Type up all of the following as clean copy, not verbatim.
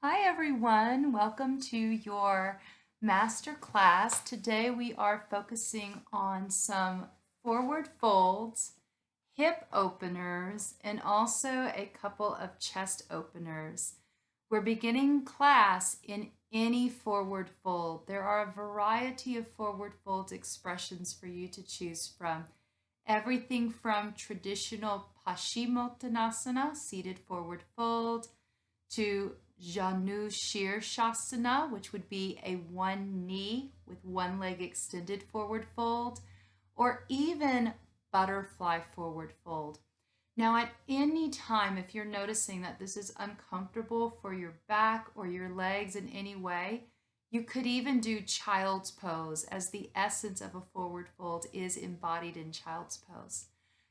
Hi everyone, welcome to your master class. Today we are focusing on some forward folds, hip openers, and also a couple of chest openers. We're beginning class in any forward fold. There are a variety of forward fold expressions for you to choose from. Everything from traditional Paschimottanasana, seated forward fold, to Janu Shirshasana, which would be a one knee with one leg extended forward fold, or even butterfly forward fold. Now, at any time, if you're noticing that this is uncomfortable for your back or your legs in any way, you could even do child's pose, as the essence of a forward fold is embodied in child's pose.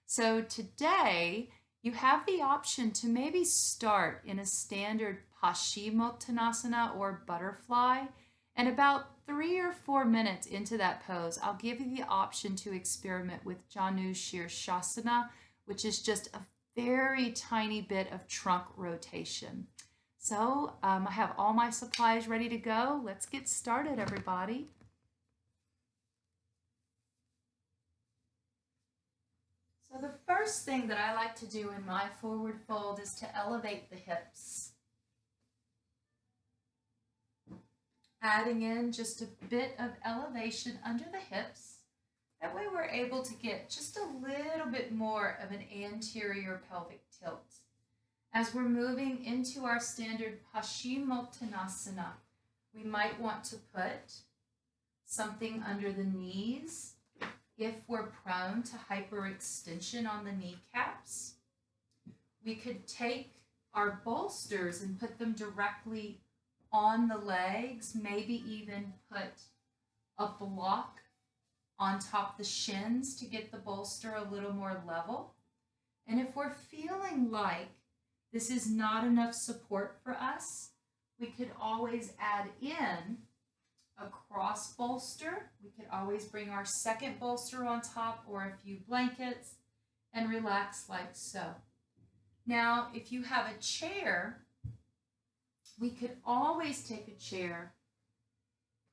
So today, you have the option to maybe start in a standard Paschimottanasana or butterfly. And about 3 or 4 minutes into that pose, I'll give you the option to experiment with Janu Shirshasana, which is just a very tiny bit of trunk rotation. So I have all my supplies ready to go. Let's get started, everybody. So the first thing that I like to do in my forward fold is to elevate the hips. Adding in just a bit of elevation under the hips. That way we're able to get just a little bit more of an anterior pelvic tilt. As we're moving into our standard Paschimottanasana, we might want to put something under the knees if we're prone to hyperextension on the kneecaps. We could take our bolsters and put them directly on the legs, maybe even put a block on top the shins to get the bolster a little more level. And if we're feeling like this is not enough support for us, we could always add in a cross bolster. We could always bring our second bolster on top or a few blankets and relax like so. Now, if you have a chair, we could always take a chair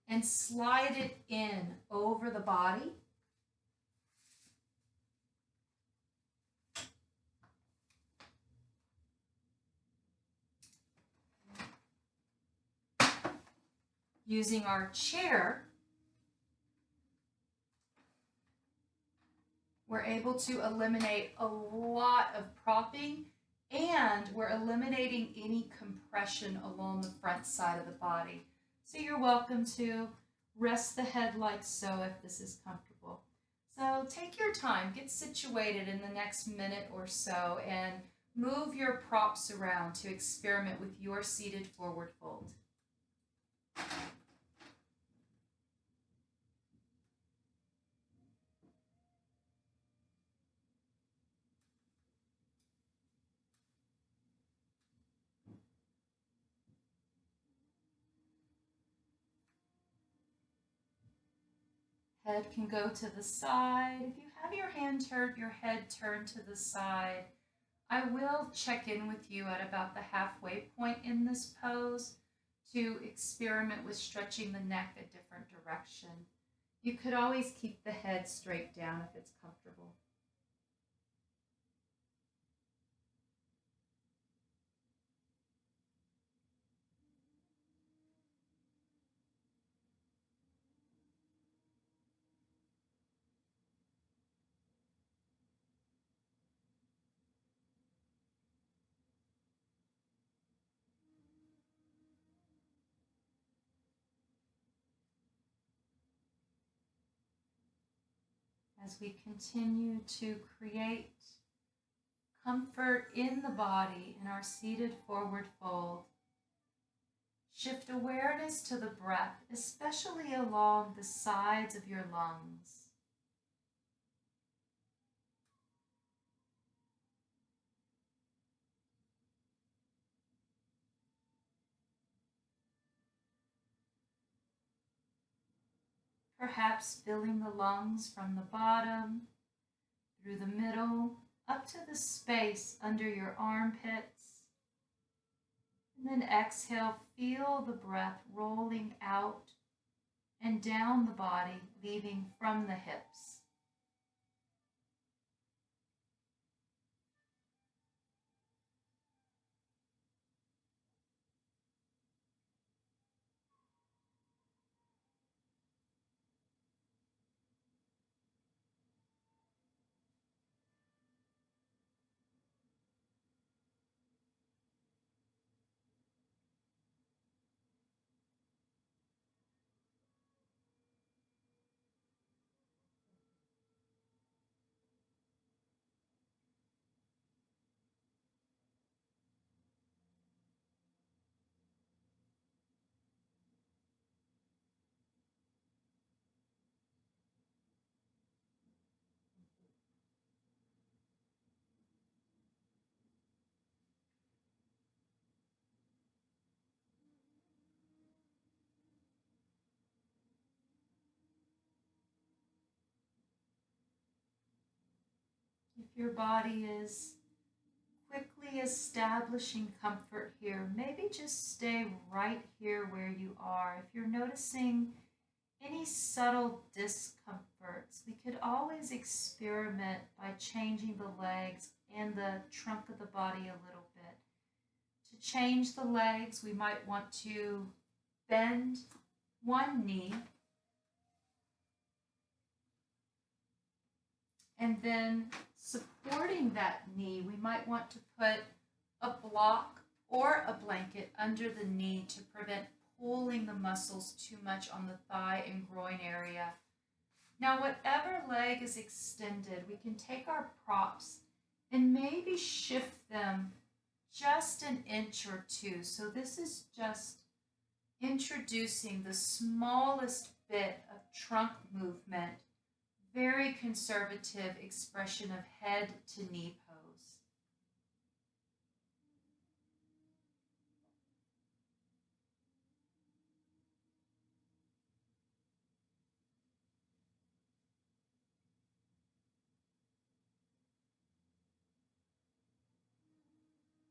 and slide it in over the body. Using our chair, we're able to eliminate a lot of propping, and we're eliminating any compression along the front side of the body. So you're welcome to rest the head like so if this is comfortable. So take your time, get situated in the next minute or so, and move your props around to experiment with your seated forward fold. Head can go to the side. If you have your head turned to the side, I will check in with you at about the halfway point in this pose to experiment with stretching the neck a different direction. You could always keep the head straight down if it's comfortable. As we continue to create comfort in the body in our seated forward fold, shift awareness to the breath, especially along the sides of your lungs. Perhaps filling the lungs from the bottom, through the middle, up to the space under your armpits, And then exhale, feel the breath rolling out and down the body, leaving from the hips. If your body is quickly establishing comfort here, maybe just stay right here where you are. If you're noticing any subtle discomforts, we could always experiment by changing the legs and the trunk of the body a little bit. To change the legs, we might want to bend one knee and then supporting that knee, we might want to put a block or a blanket under the knee to prevent pulling the muscles too much on the thigh and groin area. Now, whatever leg is extended, we can take our props and maybe shift them just an inch or two. So this is just introducing the smallest bit of trunk movement, very conservative expression of head to knee pose.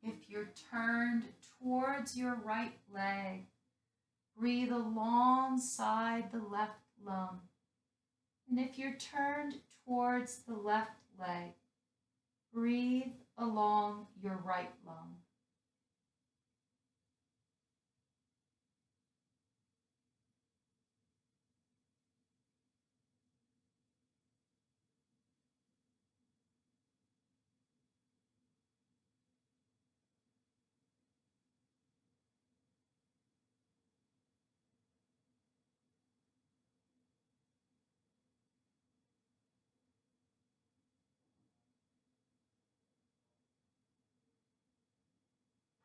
If you're turned towards your right leg, breathe alongside the left lung. And if you're turned towards the left leg, breathe along your right lung.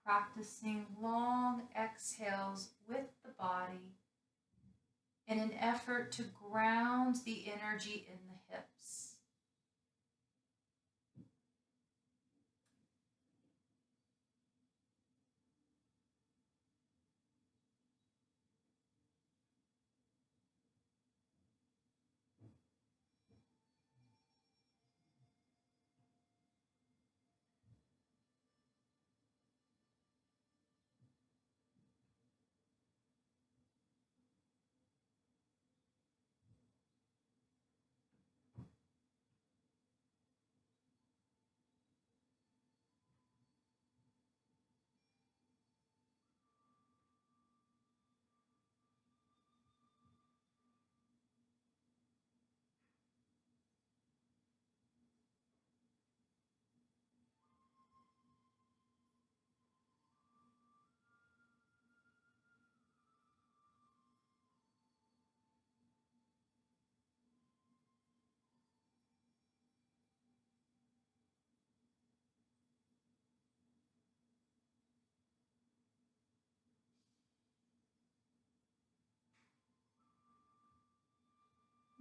Practicing long exhales with the body in an effort to ground the energy in the hips.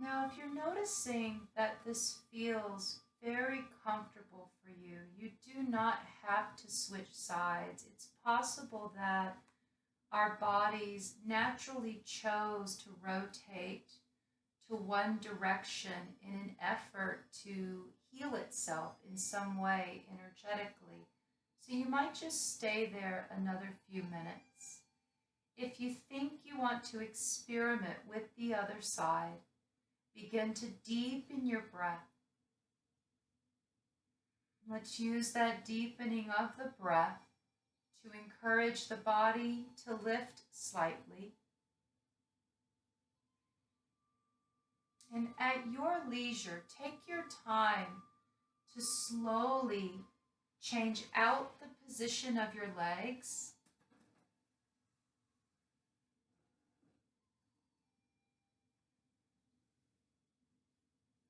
Now, if you're noticing that this feels very comfortable for you, you do not have to switch sides. It's possible that our bodies naturally chose to rotate to one direction in an effort to heal itself in some way energetically. So you might just stay there another few minutes. If you think you want to experiment with the other side, begin to deepen your breath. Let's use that deepening of the breath to encourage the body to lift slightly. And at your leisure, take your time to slowly change out the position of your legs.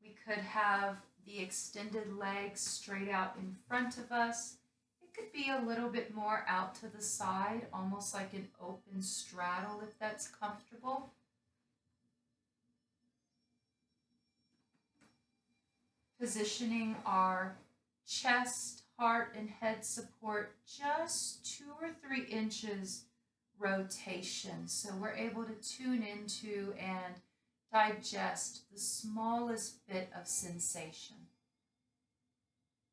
We could have the extended legs straight out in front of us. It could be a little bit more out to the side, almost like an open straddle if that's comfortable. Positioning our chest, heart, and head support just 2 or 3 inches rotation. So we're able to tune into and digest the smallest bit of sensation.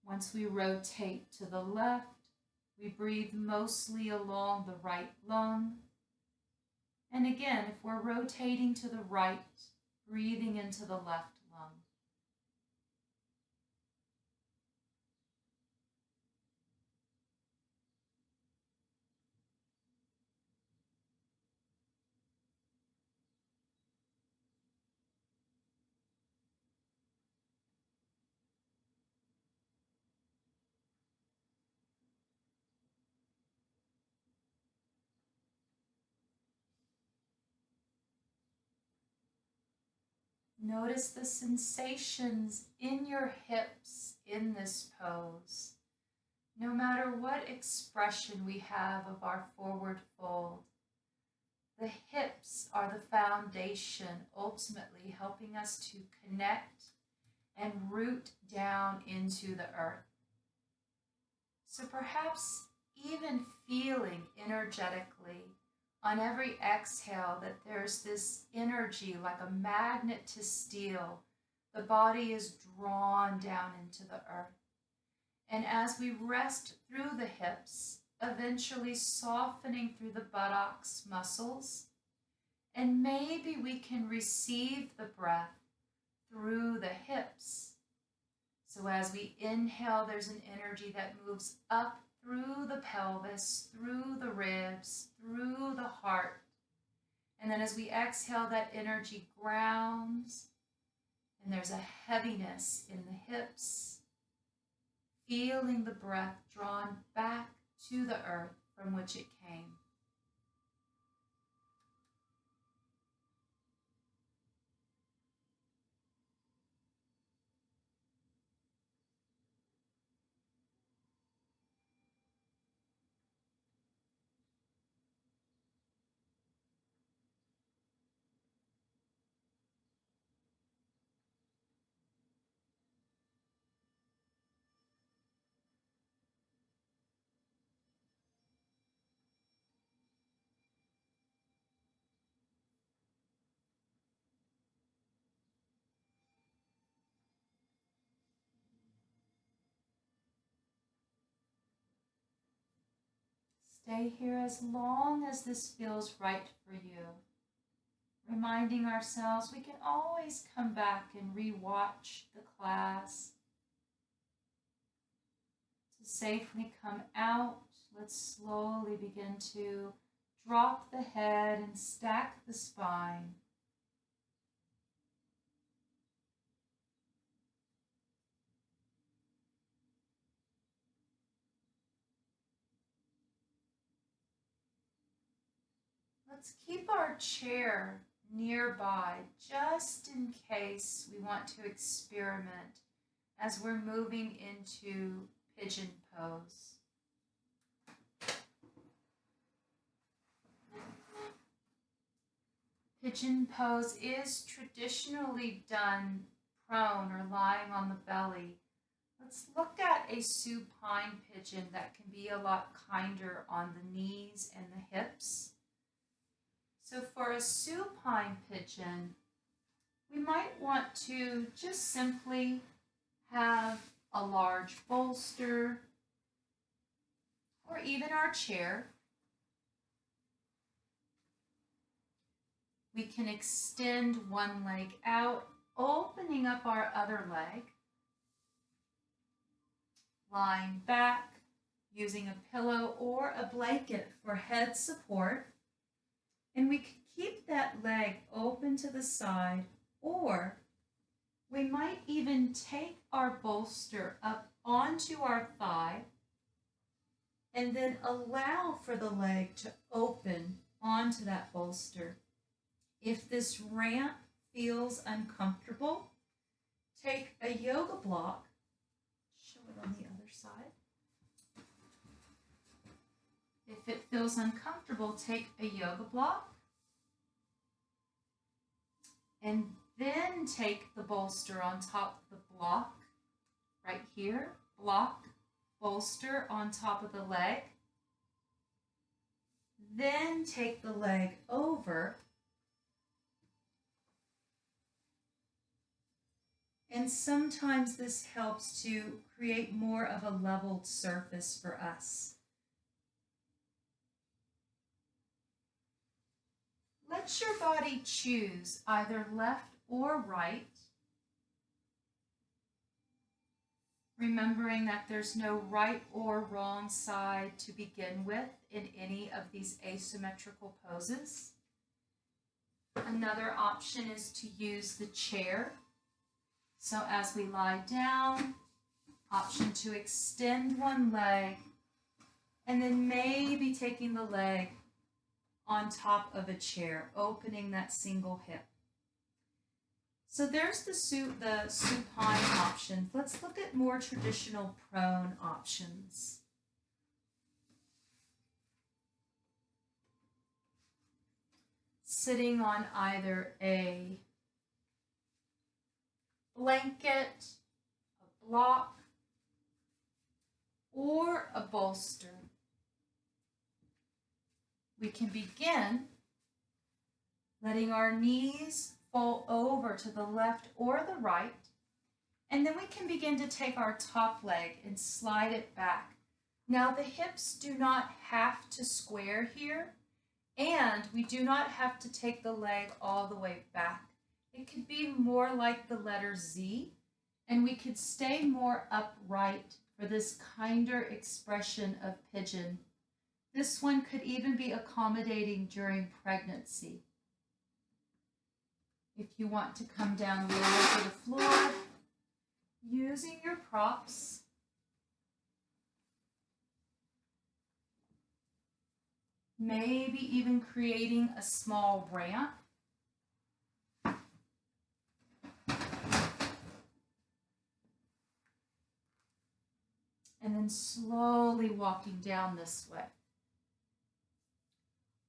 Once we rotate to the left, we breathe mostly along the right lung. And again, if we're rotating to the right, breathing into the left lung. Notice the sensations in your hips in this pose. No matter what expression we have of our forward fold, the hips are the foundation, ultimately helping us to connect and root down into the earth. So perhaps even feeling energetically on every exhale that there's this energy like a magnet to steel. The body is drawn down into the earth. And as we rest through the hips, eventually softening through the buttocks muscles, and maybe we can receive the breath through the hips. So as we inhale, there's an energy that moves up through the pelvis, through the ribs, through the heart. And then as we exhale, that energy grounds, and there's a heaviness in the hips, feeling the breath drawn back to the earth from which it came. Stay here as long as this feels right for you. Reminding ourselves we can always come back and re-watch the class. To safely come out, let's slowly begin to drop the head and stack the spine. Let's keep our chair nearby just in case we want to experiment as we're moving into pigeon pose. Pigeon pose is traditionally done prone or lying on the belly. Let's look at a supine pigeon that can be a lot kinder on the knees and the hips. So for a supine pigeon, we might want to just simply have a large bolster, or even our chair. We can extend one leg out, opening up our other leg, lying back, using a pillow or a blanket for head support. And we can keep that leg open to the side, or we might even take our bolster up onto our thigh and then allow for the leg to open onto that bolster. If this ramp feels uncomfortable, take a yoga block, show it on the other side. If it feels uncomfortable, take a yoga block and then take the bolster on top of the block, right here, block, bolster on top of the leg. Then take the leg over and sometimes this helps to create more of a leveled surface for us. Let your body choose either left or right, remembering that there's no right or wrong side to begin with in any of these asymmetrical poses. Another option is to use the chair. So as we lie down, option to extend one leg, and then maybe taking the leg on top of a chair, opening that single hip. So there's the supine options. Let's look at more traditional prone options. Sitting on either a blanket, a block, or a bolster. We can begin letting our knees fall over to the left or the right, and then we can begin to take our top leg and slide it back. Now the hips do not have to square here, and we do not have to take the leg all the way back. It could be more like the letter Z, and we could stay more upright for this kinder expression of pigeon. This one could even be accommodating during pregnancy. If you want to come down low to the floor, using your props, maybe even creating a small ramp. And then slowly walking down this way.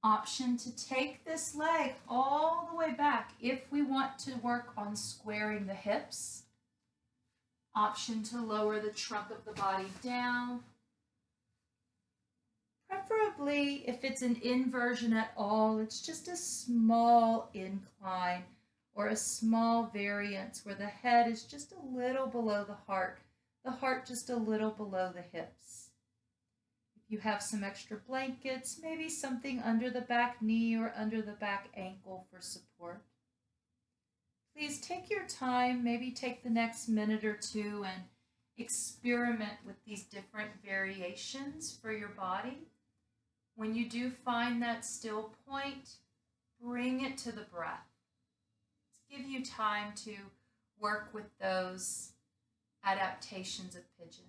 Option to take this leg all the way back if we want to work on squaring the hips. Option to lower the trunk of the body down. Preferably, if it's an inversion at all, it's just a small incline or a small variance where the head is just a little below the heart just a little below the hips. If you have some extra blankets, maybe something under the back knee or under the back ankle for support. Please take your time, maybe take the next minute or two and experiment with these different variations for your body. When you do find that still point, bring it to the breath. Let's give you time to work with those adaptations of pigeon.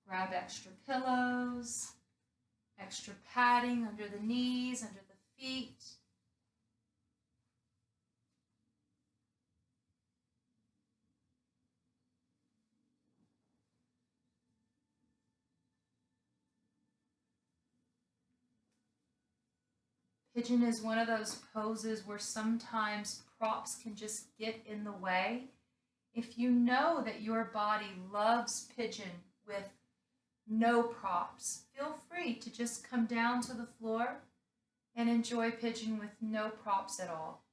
Grab extra pillows, extra padding under the knees, under the feet. Pigeon is one of those poses where sometimes props can just get in the way. If you know that your body loves pigeon with no props, feel free to just come down to the floor and enjoy pigeon with no props at all.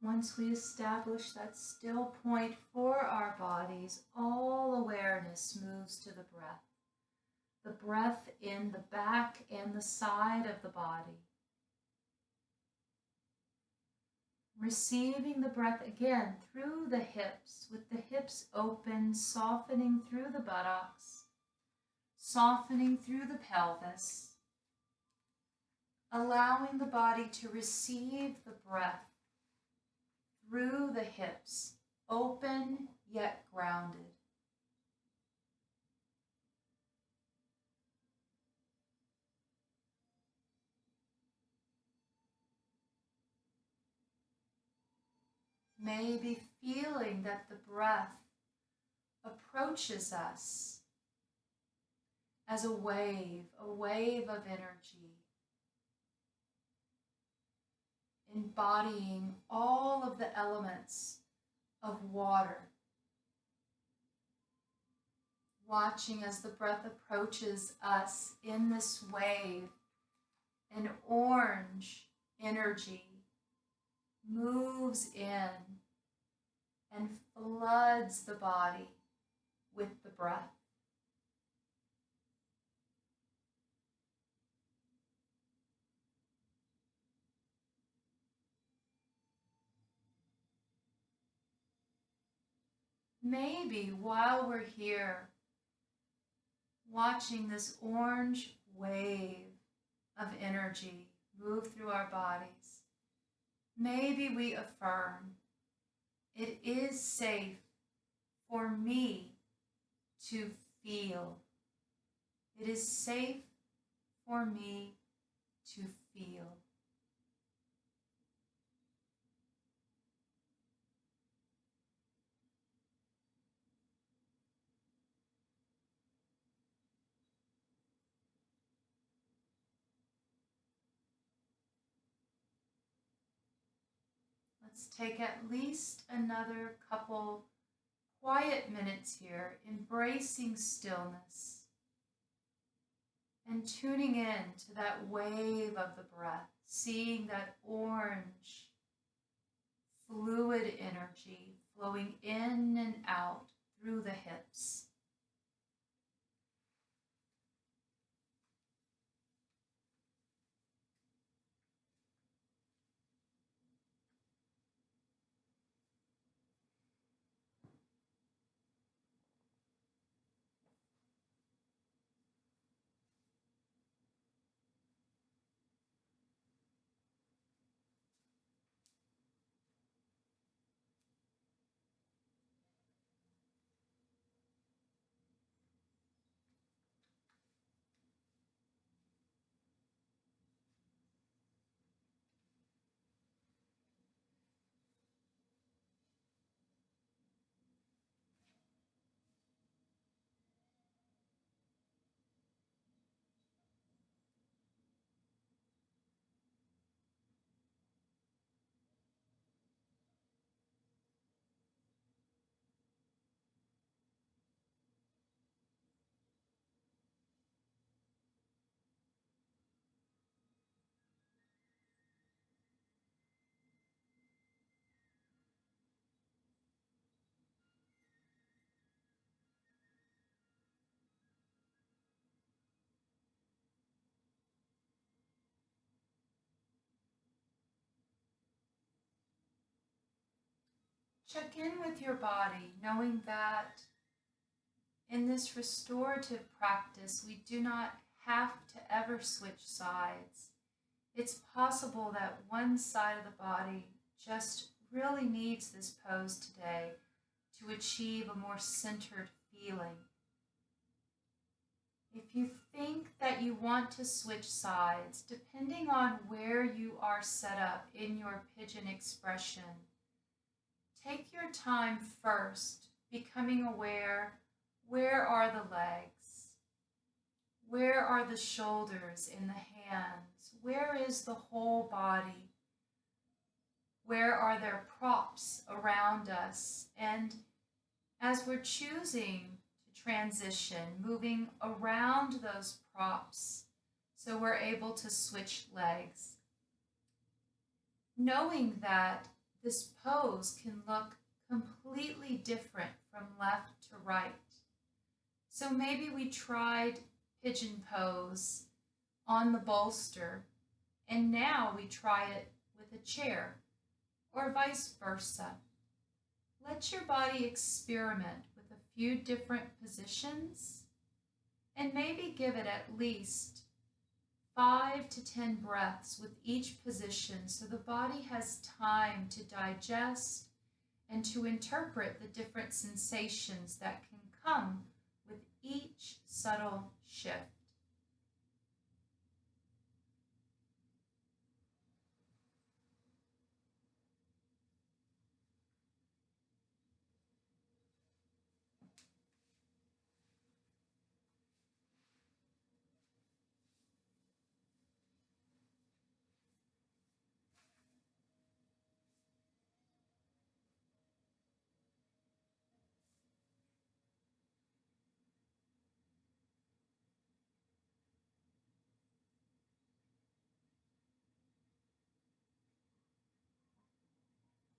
Once we establish that still point for our bodies, all awareness moves to the breath. The breath in the back and the side of the body. Receiving the breath again through the hips, with the hips open, softening through the buttocks, softening through the pelvis, allowing the body to receive the breath through the hips, open yet grounded. Maybe feeling that the breath approaches us as a wave of energy, embodying all of the elements of water. Watching as the breath approaches us in this wave, an orange energy moves in and floods the body with the breath. Maybe while we're here, watching this orange wave of energy move through our bodies, maybe we affirm, it is safe for me to feel. It is safe for me to feel. Let's take at least another couple quiet minutes here, embracing stillness and tuning in to that wave of the breath, seeing that orange fluid energy flowing in and out through the hips. Check in with your body, knowing that in this restorative practice, we do not have to ever switch sides. It's possible that one side of the body just really needs this pose today to achieve a more centered feeling. If you think that you want to switch sides, depending on where you are set up in your pigeon expression, take your time first, becoming aware, where are the legs? Where are the shoulders and the hands? Where is the whole body? Where are there props around us? And as we're choosing to transition, moving around those props so we're able to switch legs, knowing that this pose can look completely different from left to right. So maybe we tried pigeon pose on the bolster, and now we try it with a chair, or vice versa. Let your body experiment with a few different positions, and maybe give it at least 5 to 10 breaths with each position so the body has time to digest and to interpret the different sensations that can come with each subtle shift.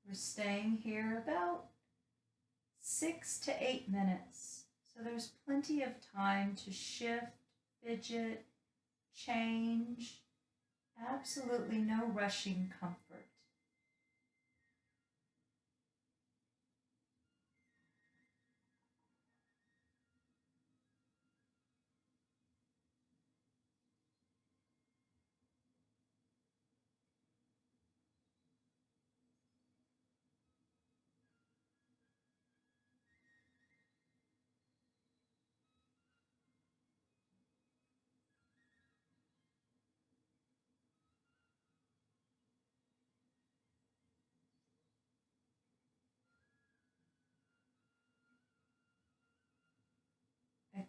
We're staying here about 6 to 8 minutes. So there's plenty of time to shift, fidget, change. Absolutely no rushing comfort.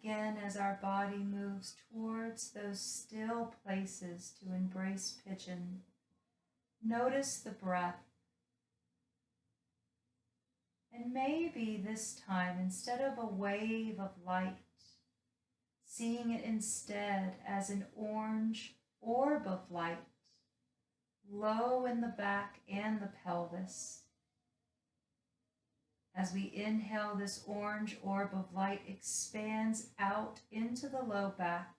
Again, as our body moves towards those still places to embrace pigeon, notice the breath. And maybe this time, instead of a wave of light, seeing it instead as an orange orb of light, low in the back and the pelvis. As we inhale, this orange orb of light expands out into the low back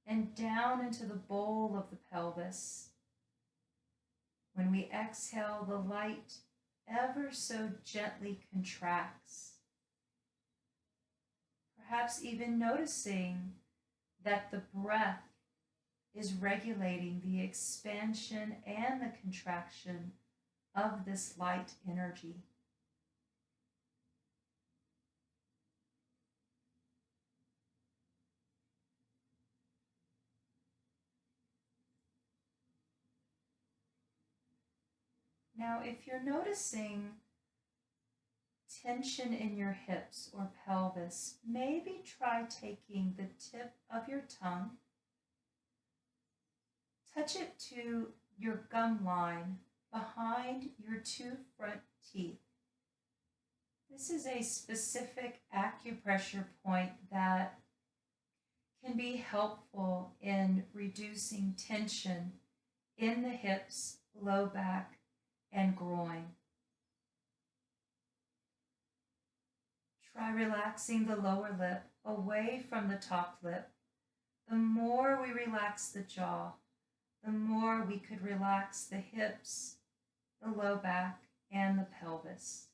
and down into the bowl of the pelvis. When we exhale, the light ever so gently contracts, perhaps even noticing that the breath is regulating the expansion and the contraction of this light energy. Now, if you're noticing tension in your hips or pelvis, maybe try taking the tip of your tongue, touch it to your gum line behind your 2 front teeth. This is a specific acupressure point that can be helpful in reducing tension in the hips, low back, and groin. Try relaxing the lower lip away from the top lip. The more we relax the jaw, the more we could relax the hips, the low back, and the pelvis.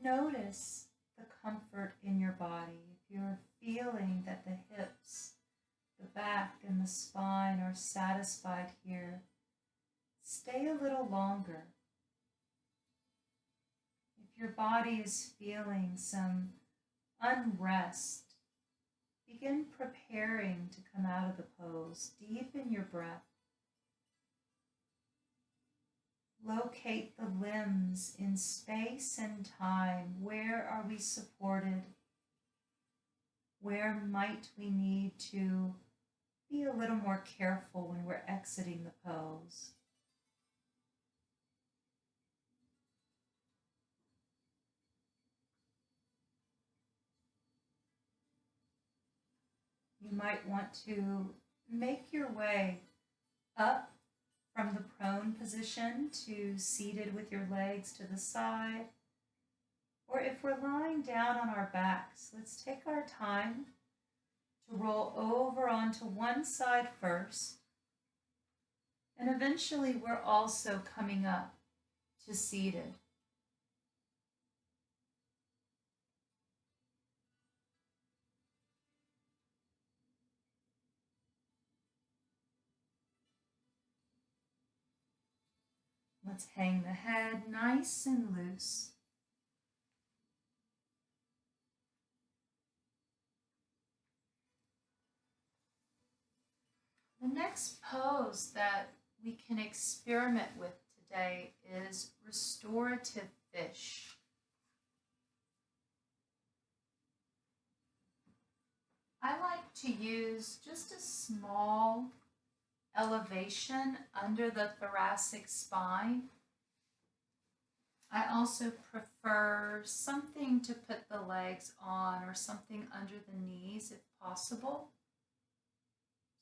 Notice the comfort in your body. If you're feeling that the hips, the back, and the spine are satisfied here, stay a little longer. If your body is feeling some unrest, begin preparing to come out of the pose. Deepen your breath. Locate the limbs in space and time. Where are we supported? Where might we need to be a little more careful when we're exiting the pose? You might want to make your way up from the prone position to seated with your legs to the side. Or if we're lying down on our backs, let's take our time to roll over onto one side first. And eventually we're also coming up to seated. Let's hang the head nice and loose. The next pose that we can experiment with today is restorative fish. I like to use just a small elevation under the thoracic spine. I also prefer something to put the legs on or something under the knees if possible.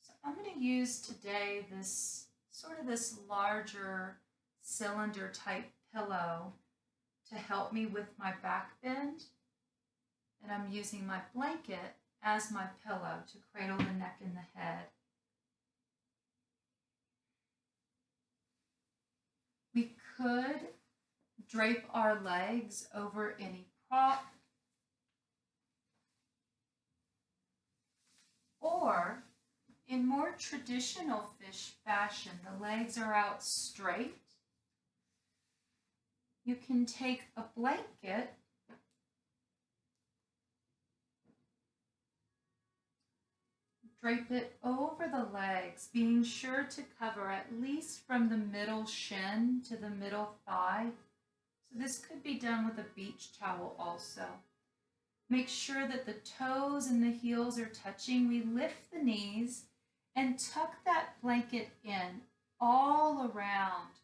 So I'm going to use today this larger cylinder type pillow to help me with my back bend. And I'm using my blanket as my pillow to cradle the neck and the head. We could drape our legs over any prop, or in more traditional fish fashion, the legs are out straight. You can take a blanket drape it over the legs, being sure to cover at least from the middle shin to the middle thigh. So this could be done with a beach towel also. Make sure that the toes and the heels are touching. We lift the knees and tuck that blanket in all around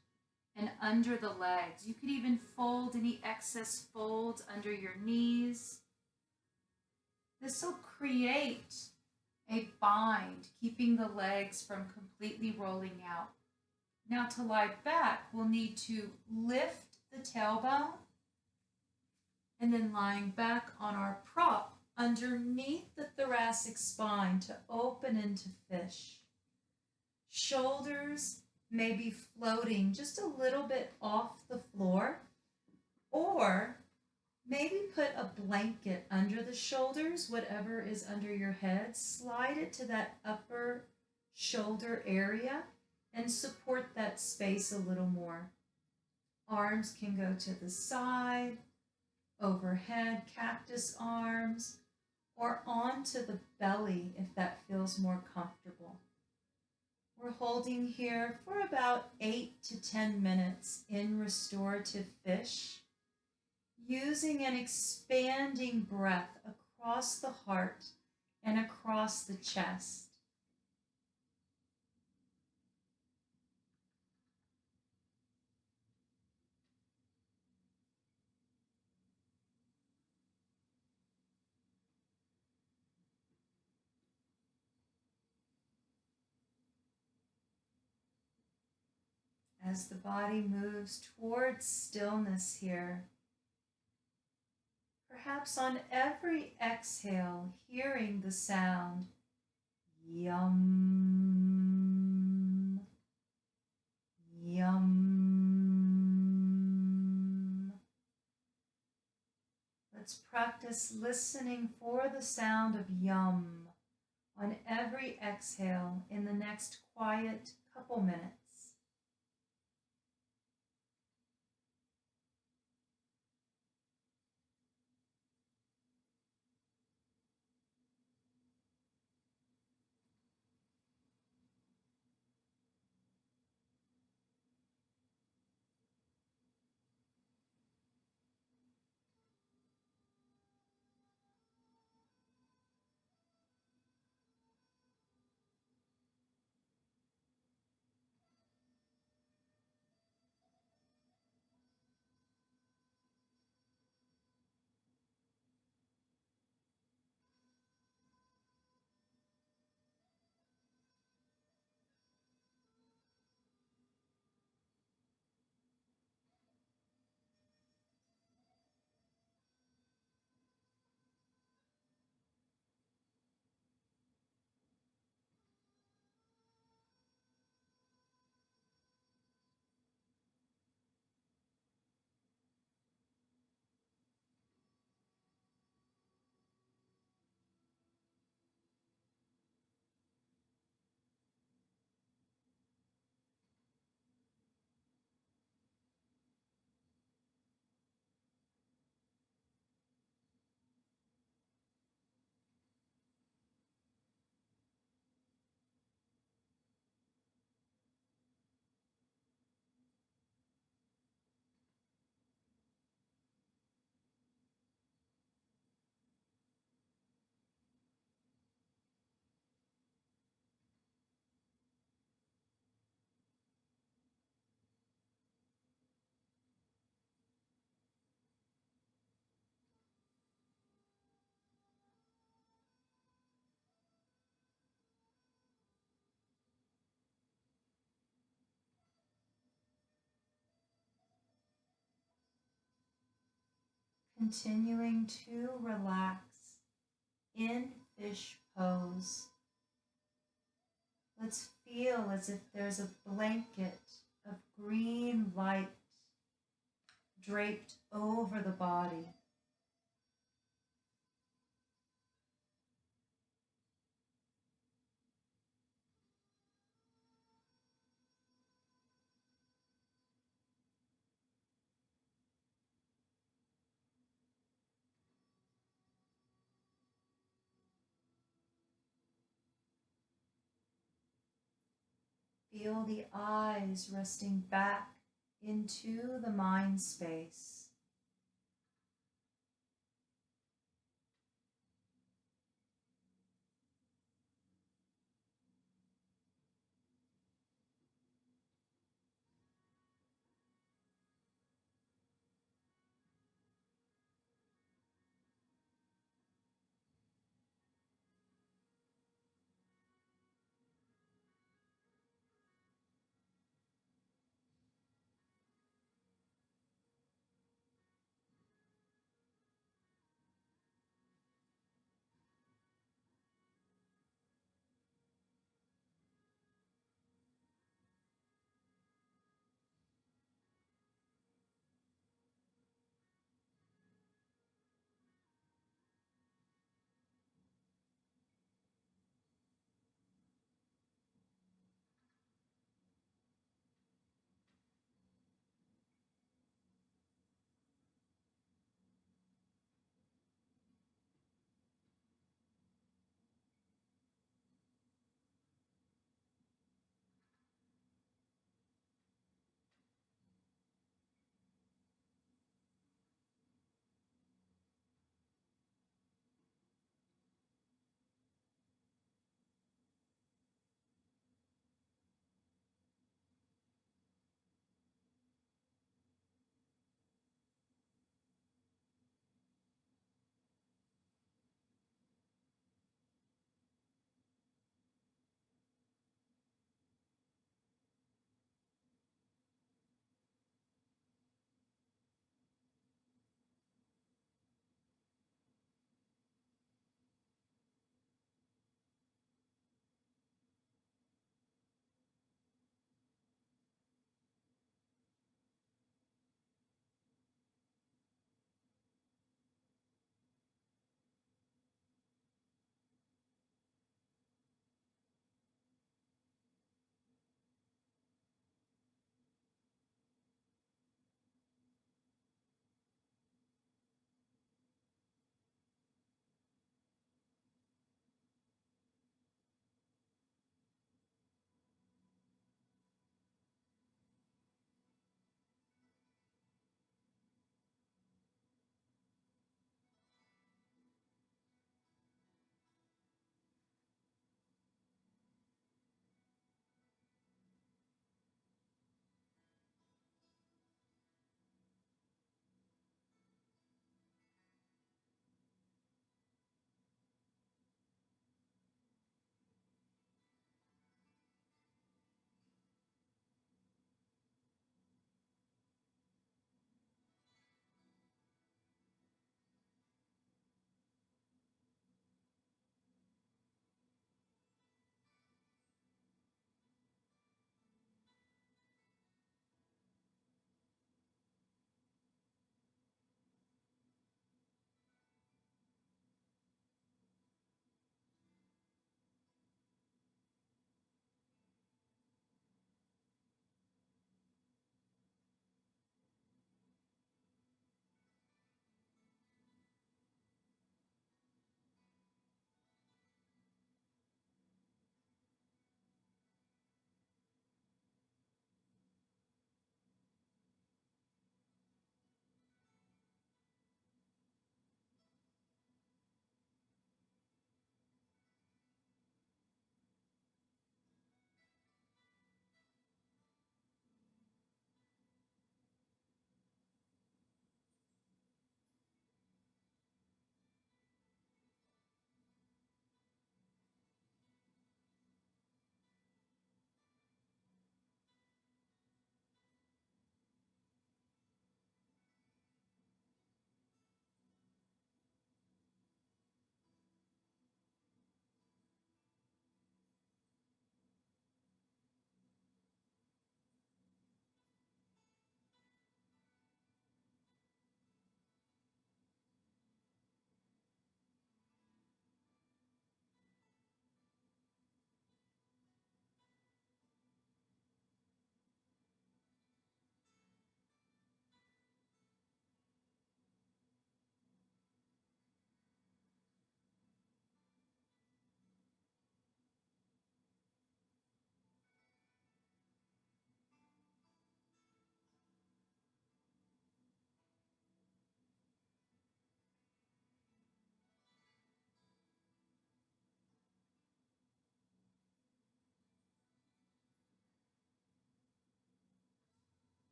and under the legs. You could even fold any excess folds under your knees. This will create a bind, keeping the legs from completely rolling out. Now to lie back, we'll need to lift the tailbone and then lying back on our prop underneath the thoracic spine to open into fish. Shoulders may be floating just a little bit off the floor, or maybe put a blanket under the shoulders, whatever is under your head. Slide it to that upper shoulder area and support that space a little more. Arms can go to the side, overhead, cactus arms, or onto the belly if that feels more comfortable. We're holding here for about 8 to 10 minutes in restorative fish, using an expanding breath across the heart and across the chest. As the body moves towards stillness here, perhaps on every exhale, hearing the sound yum, yum. Let's practice listening for the sound of yum on every exhale in the next quiet couple minutes. Continuing to relax in fish pose. Let's feel as if there's a blanket of green light draped over the body. Feel the eyes resting back into the mind space.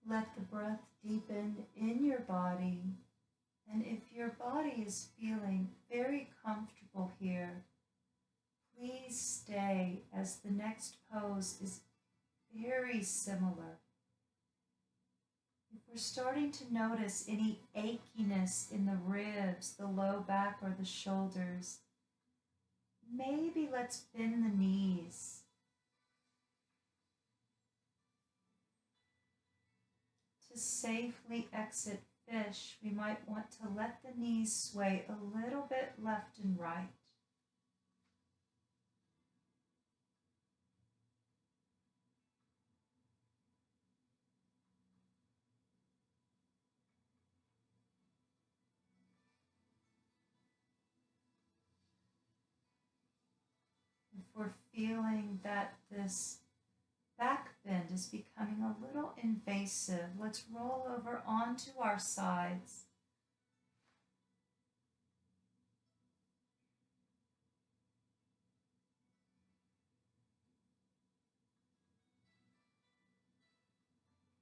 Let the breath deepen in your body. And if your body is feeling very comfortable here, please stay as the next pose is very similar. If we're starting to notice any achiness in the ribs, the low back, or the shoulders, maybe let's bend the knees. To safely exit fish, we might want to let the knees sway a little bit left and right. If we're feeling that this back bend is becoming a little invasive, let's roll over onto our sides.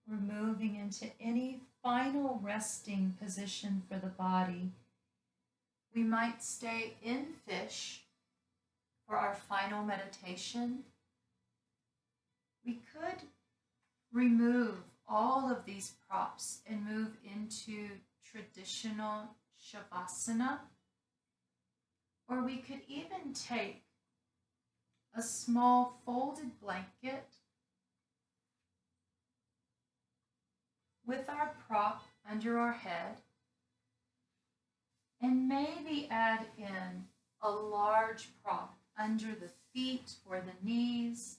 We're moving into any final resting position for the body. We might stay in fish for our final meditation. We could remove all of these props and move into traditional Shavasana, or we could even take a small folded blanket with our prop under our head and maybe add in a large prop under the feet or the knees.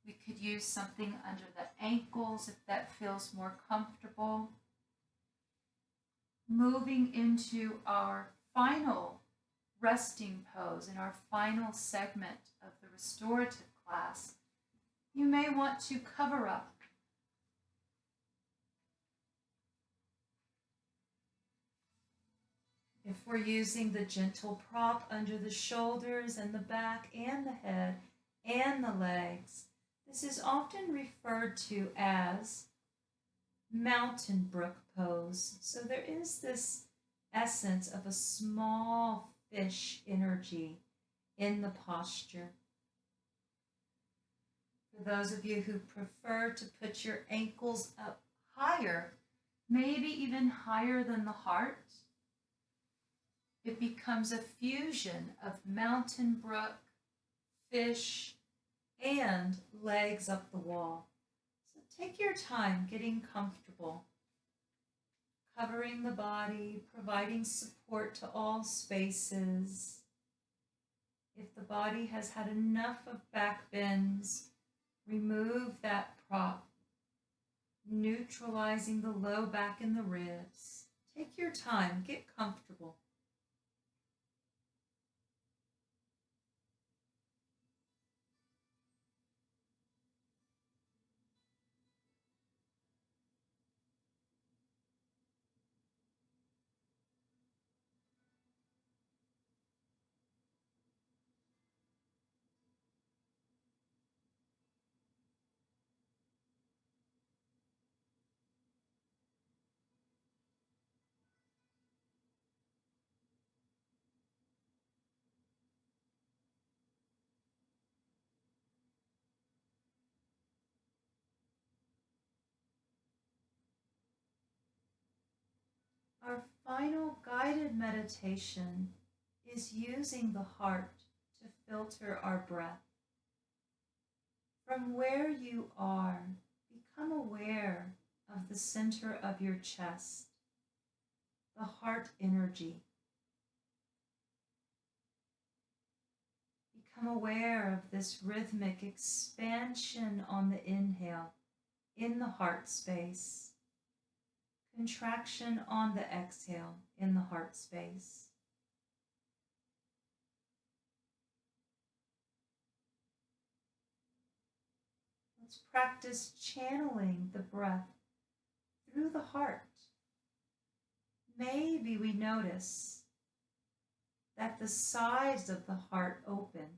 We could use something under the ankles if that feels more comfortable. Moving into our final resting pose in our final segment of the restorative class, you may want to cover up. If we're using the gentle prop under the shoulders and the back and the head and the legs, this is often referred to as mountain brook pose. So there is this essence of a small fish energy in the posture. For those of you who prefer to put your ankles up higher, maybe even higher than the heart, it becomes a fusion of mountain brook, fish, and legs up the wall. So take your time getting comfortable, covering the body, providing support to all spaces. If the body has had enough of back bends, remove that prop, neutralizing the low back and the ribs. Take your time, get comfortable. Our final guided meditation is using the heart to filter our breath. From where you are, become aware of the center of your chest, the heart energy. Become aware of this rhythmic expansion on the inhale in the heart space, contraction on the exhale in the heart space. Let's practice channeling the breath through the heart. Maybe we notice that the sides of the heart open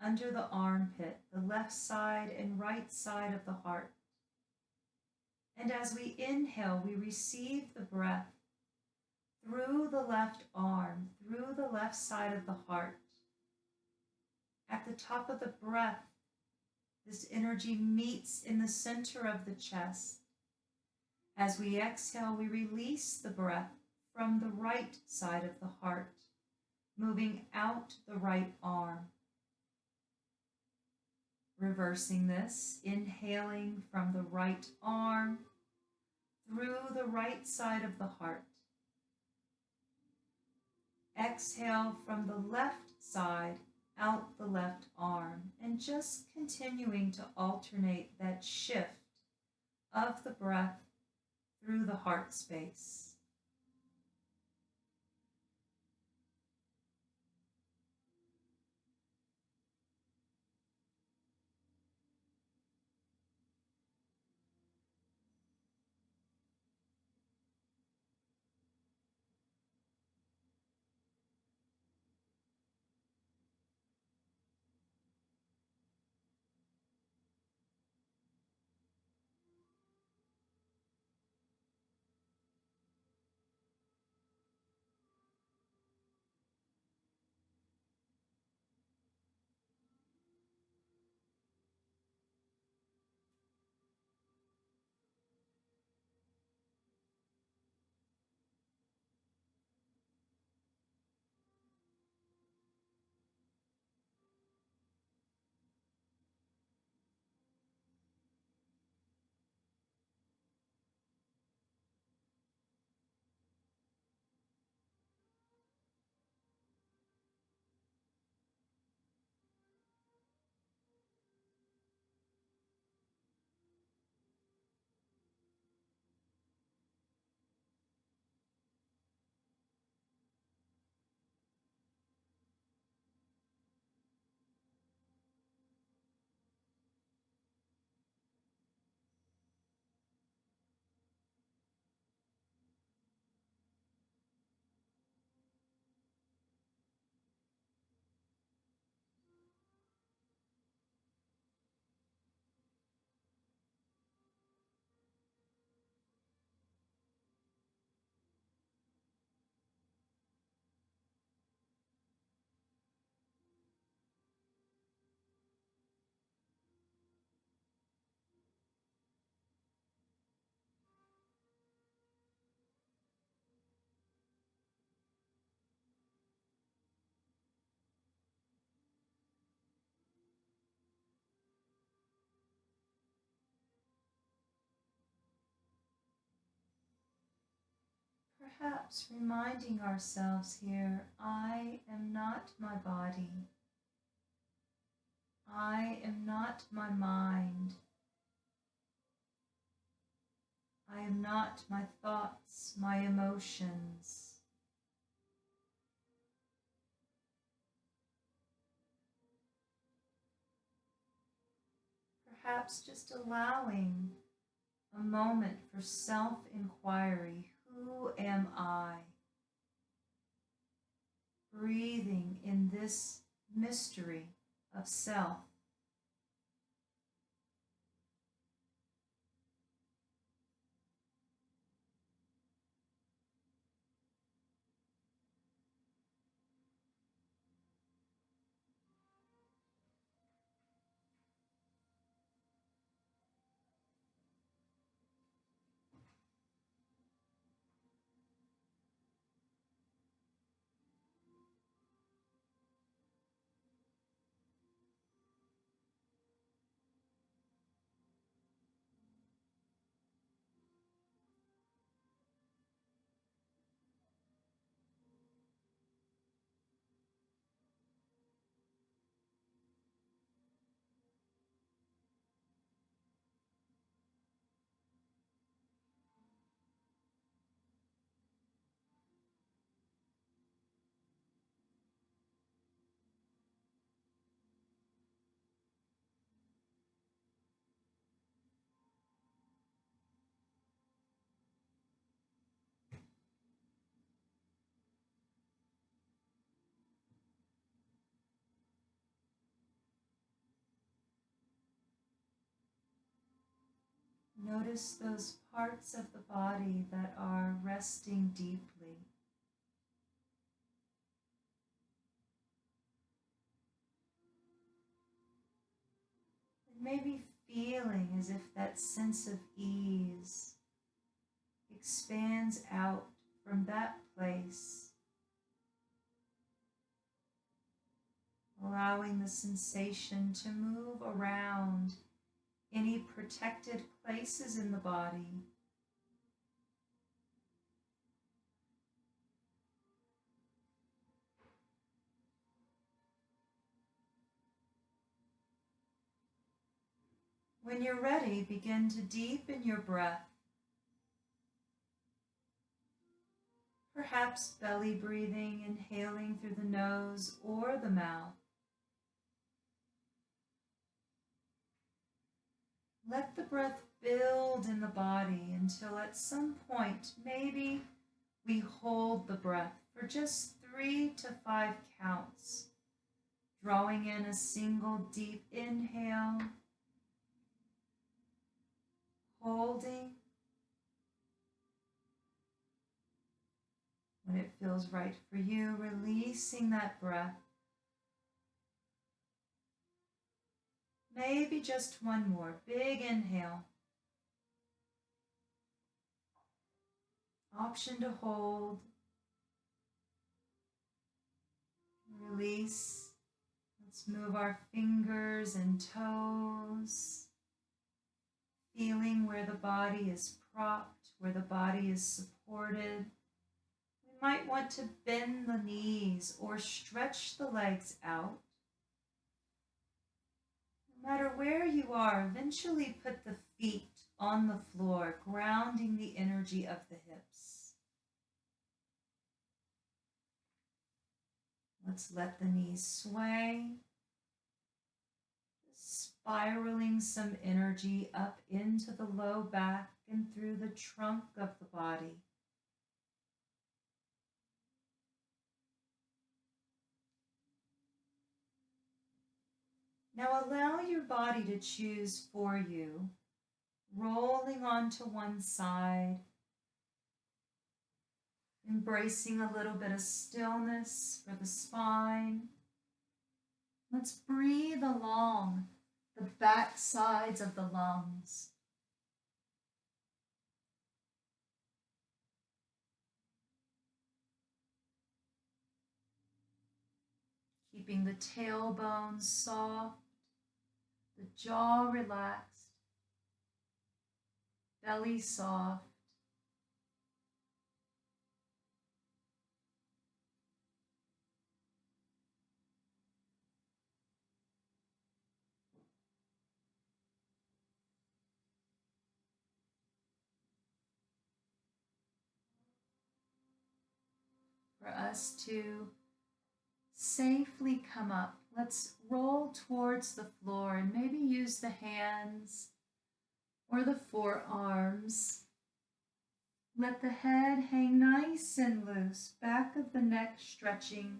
under the armpit, the left side and right side of the heart. And as we inhale, we receive the breath through the left arm, through the left side of the heart. At the top of the breath, this energy meets in the center of the chest. As we exhale, we release the breath from the right side of the heart, moving out the right arm. Reversing this, inhaling from the right arm through the right side of the heart. Exhale from the left side out the left arm, and just continuing to alternate that shift of the breath through the heart space. Perhaps reminding ourselves here, I am not my body. I am not my mind. I am not my thoughts, my emotions. Perhaps just allowing a moment for self-inquiry. Who am I? Breathing in this mystery of self. Notice those parts of the body that are resting deeply. And maybe feeling as if that sense of ease expands out from that place, allowing the sensation to move around any protected places in the body. When you're ready, begin to deepen your breath. Perhaps belly breathing, inhaling through the nose or the mouth. Let the breath build in the body until at some point, maybe we hold the breath for just 3 to 5 counts, drawing in a single deep inhale, holding. When it feels right for you, releasing that breath. Maybe just one more big inhale. Option to hold. Release. Let's move our fingers and toes. Feeling where the body is propped, where the body is supported. We might want to bend the knees or stretch the legs out. No matter where you are, eventually put the feet on the floor, grounding the energy of the hips. Let's let the knees sway, spiraling some energy up into the low back and through the trunk of the body. Now allow your body to choose for you, rolling onto one side, embracing a little bit of stillness for the spine. Let's breathe along the back sides of the lungs. Keeping the tailbone soft, the jaw relaxed, belly soft. For us to safely come up, let's roll towards the floor and maybe use the hands or the forearms. Let the head hang nice and loose, back of the neck stretching.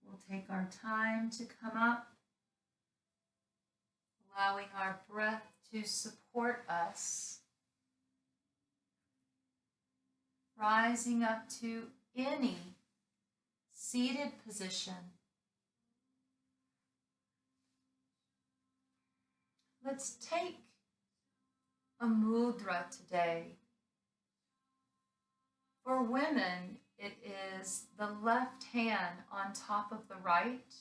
We'll take our time to come up, allowing our breath to support us. Rising up to any seated position. Let's take a mudra today. For women, it is the left hand on top of the right.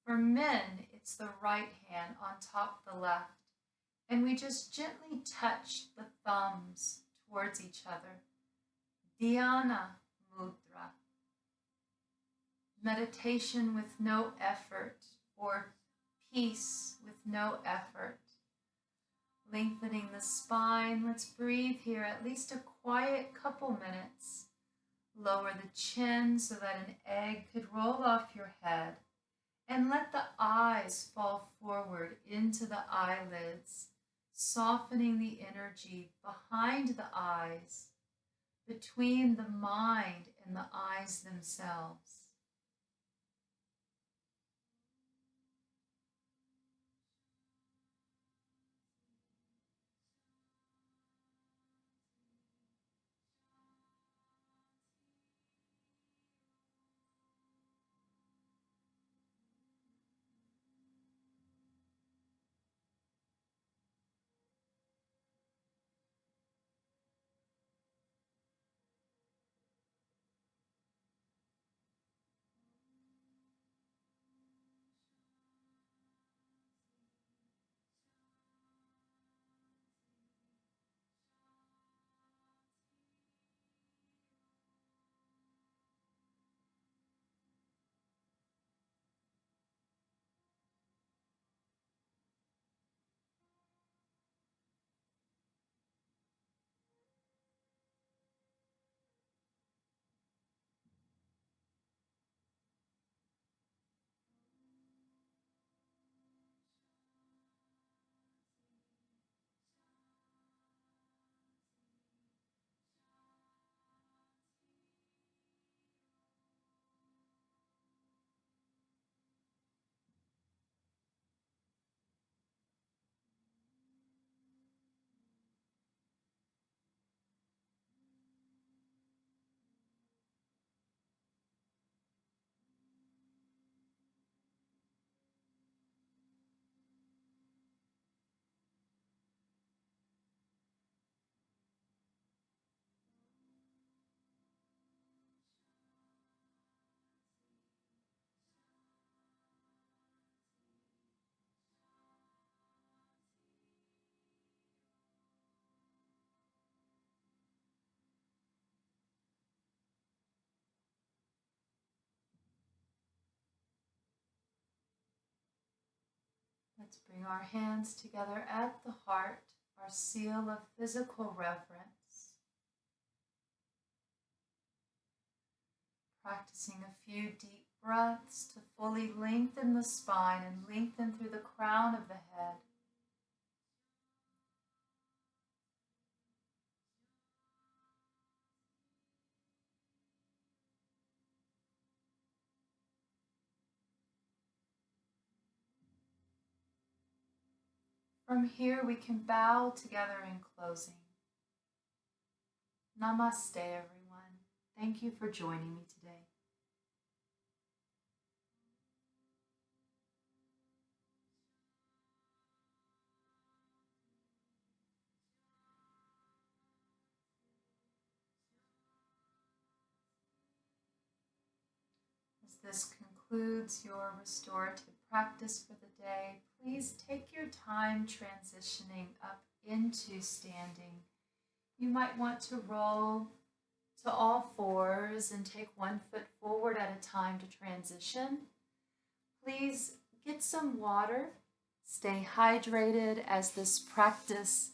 For men, it's the right hand on top of the left. And we just gently touch the thumbs towards each other. Dhyana mudra. Meditation with no effort, or peace with no effort. Lengthening the spine. Let's breathe here at least a quiet couple minutes. Lower the chin so that an egg could roll off your head. And let the eyes fall forward into the eyelids, softening the energy behind the eyes, between the mind and the eyes themselves. Let's bring our hands together at the heart, our seal of physical reverence. Practicing a few deep breaths to fully lengthen the spine and lengthen through the crown of the head. From here, we can bow together in closing. Namaste, everyone. Thank you for joining me today. As this concludes your restorative practice for the day, please take your time transitioning up into standing. You might want to roll to all fours and take one foot forward at a time to transition. Please get some water. Stay hydrated as this practice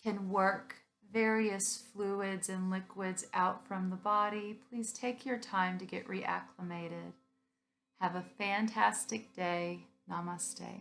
can work various fluids and liquids out from the body. Please take your time to get reacclimated. Have a fantastic day. Namaste.